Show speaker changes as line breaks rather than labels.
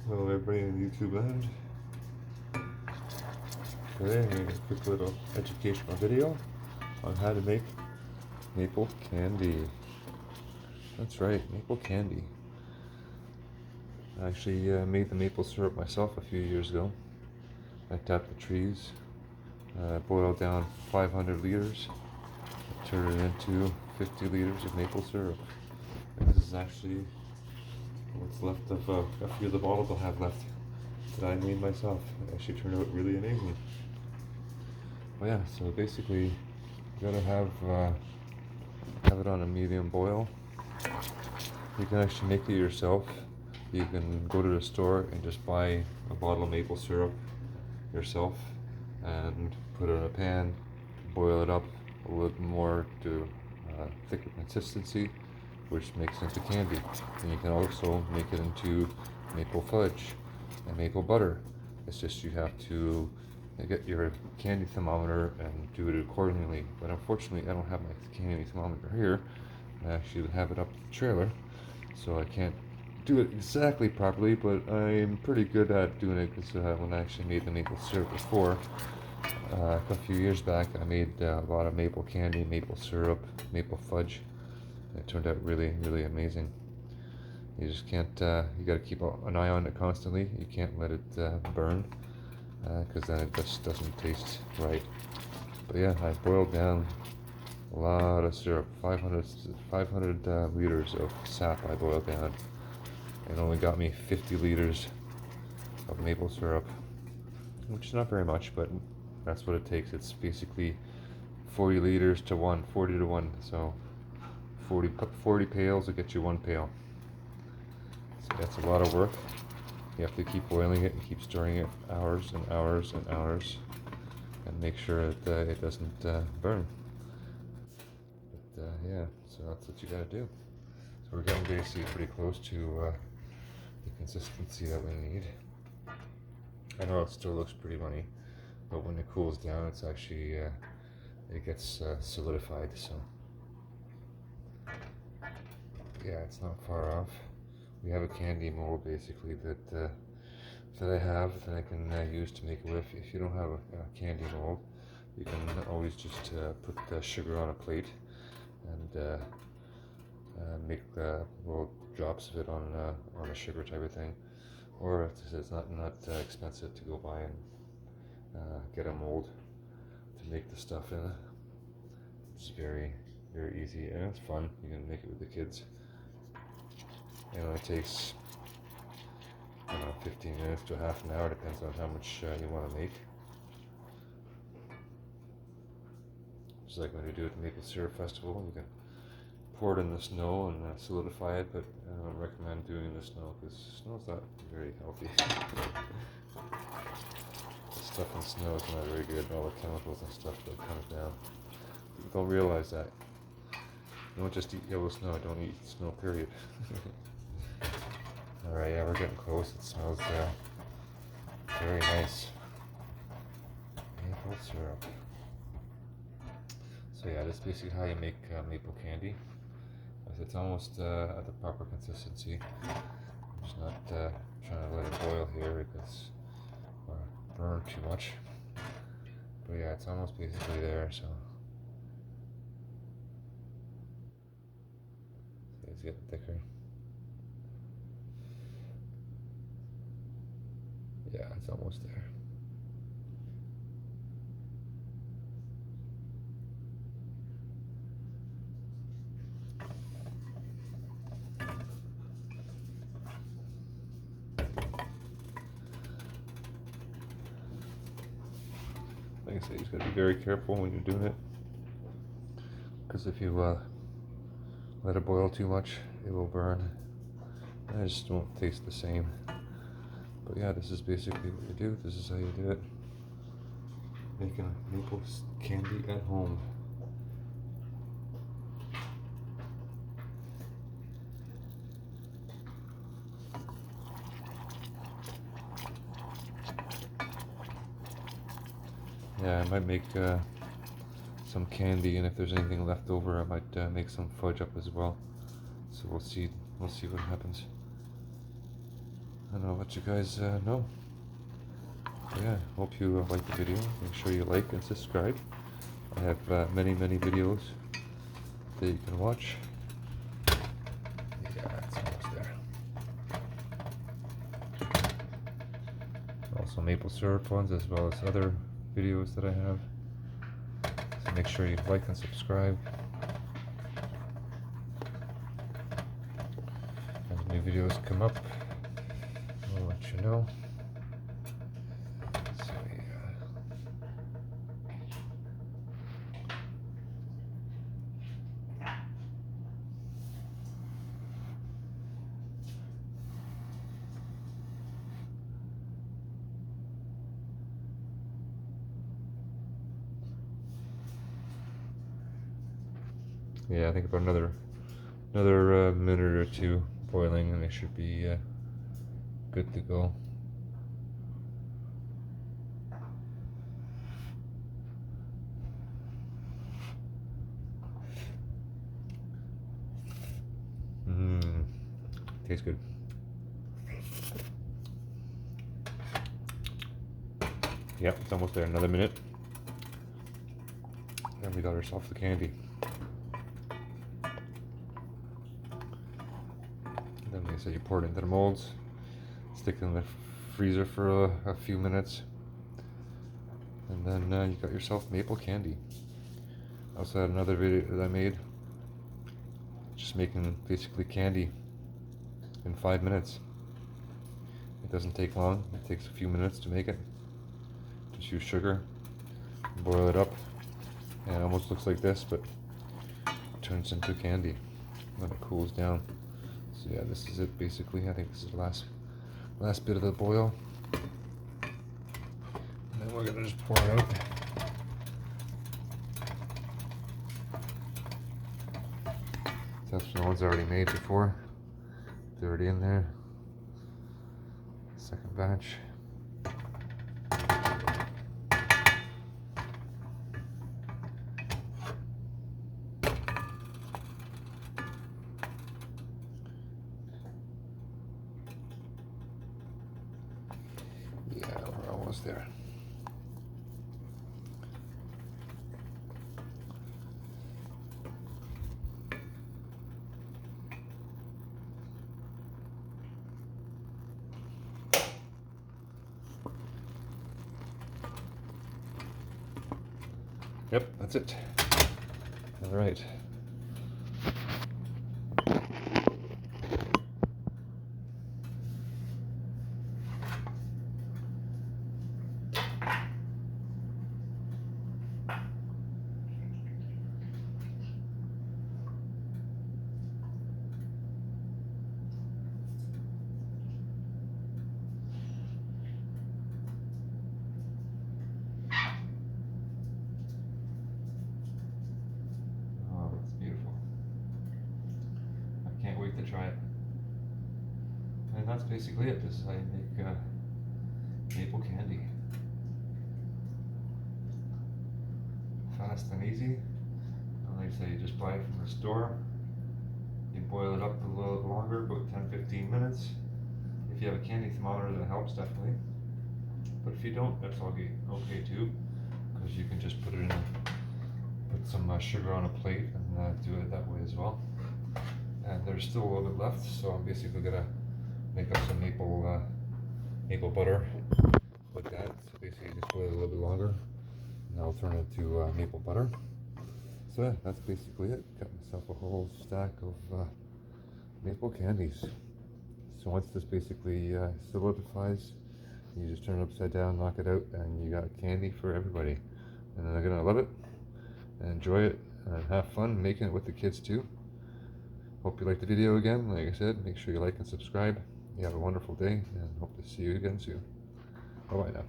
Hello everybody in YouTube land. Today I'm going to do a quick little educational video on how to make maple candy. That's right, maple candy. I actually made the maple syrup myself a few years ago. I tapped the trees, boiled down 500 liters, turned it into 50 liters of maple syrup. And this is actually what's left of a few of the bottles I'll have left that I made myself. It actually turned out really amazing. Well, yeah, so basically you gotta have it on a medium boil. You can actually make it yourself. You can go to the store and just buy a bottle of maple syrup yourself and put it in a pan, boil it up a little more to thicker consistency, which makes it into candy. And you can also make it into maple fudge and maple butter. It's just you have to get your candy thermometer and do it accordingly. But unfortunately, I don't have my candy thermometer here. I actually have it up the trailer, so I can't do it exactly properly, but I'm pretty good at doing it because when I actually made the maple syrup before, a few years back, I made a lot of maple candy, maple syrup, maple fudge. It turned out really, really amazing. You just can't, you got to keep an eye on it constantly. You can't let it burn because then it just doesn't taste right. But yeah, I boiled down a lot of syrup, 500 liters of sap I boiled down. It only got me 50 liters of maple syrup, which is not very much, but that's what it takes. It's basically 40 liters to 1, 40 to 1. So 40 pails will get you 1 pail. So that's a lot of work. You have to keep boiling it and keep stirring it hours and hours and hours and make sure that it doesn't burn. But yeah, so that's what you gotta do. So we're getting basically pretty close to the consistency that we need. I know it still looks pretty runny, but when it cools down, it's actually it gets solidified. So yeah, it's not far off. We have a candy mold basically that I have that I can use to make it with. If you don't have a candy mold, you can always just put the sugar on a plate and make little drops of it on a sugar type of thing. Or if it's not expensive to go buy and get a mold to make the stuff in. It's very, very easy and it's fun. You can make it with the kids. It only takes 15 minutes to half an hour, depends on how much you want to make. Just like when you do it at the Maple Syrup Festival, you can pour it in the snow and solidify it, but I don't recommend doing it in the snow because snow's not very healthy. Stuff in snow is not very good, all the chemicals and stuff that comes down. People don't realize that. Don't just eat yellow snow, don't eat snow, period. Alright, yeah, we're getting close. It smells very nice. Maple syrup. So yeah, that's basically how you make maple candy. It's almost at the proper consistency. I'm just not trying to let it boil here because or burn too much. But yeah, it's almost basically there, so it's getting thicker. Yeah, it's almost there. Like I say, you just gotta be very careful when you're doing it, because if you let it boil too much, it will burn. And it just won't taste the same. But yeah, this is basically what you do. This is how you do it. Making maple candy at home. Yeah, I might make some candy, and if there's anything left over, I might make some fudge up as well. So we'll see what happens. and I'll let you guys know. Yeah, hope you like the video. Make sure you like and subscribe. I have many videos that you can watch. Yeah, it's almost there. Also maple syrup ones, as well as other videos that I have. So make sure you like and subscribe. As new videos come up, I'll let you know. So yeah, I think about another minute or two boiling, and it should be good to go. Tastes good. Yep, it's almost there. Another minute, and we got ourselves the candy. Then, like I said, you pour it into the molds, stick it in the freezer for a few minutes, and then you got yourself maple candy. I also had another video that I made, just making basically candy in 5 minutes. It doesn't take long. It takes a few minutes to make it. Just use sugar, boil it up, and it almost looks like this, but it turns into candy when it cools down. So yeah, this is it basically. I think this is the last bit of the boil, and then we're gonna just pour it out. That's the ones I already made before. They're already in there. Second batch. Yeah, we're almost there. Yep, that's it. All right. To try it. And that's basically it. This is how you make maple candy. Fast and easy. And like I say, you just buy it from the store. You boil it up a little bit longer, about 10-15 minutes. If you have a candy thermometer, that helps definitely. But if you don't, that's okay too, because you can just put some sugar on a plate and do it that way as well. And there's still a little bit left, so I'm basically gonna make up some maple butter with that. So basically just boil it a little bit longer, and I'll turn it to maple butter. So yeah, that's basically it. Got myself a whole stack of maple candies. So once this basically solidifies, you just turn it upside down, knock it out, and you got candy for everybody. And then they're gonna love it and enjoy it and have fun making it with the kids too. Hope you liked the video again. Like I said, make sure you like and subscribe. You have a wonderful day, and hope to see you again soon. Bye-bye now.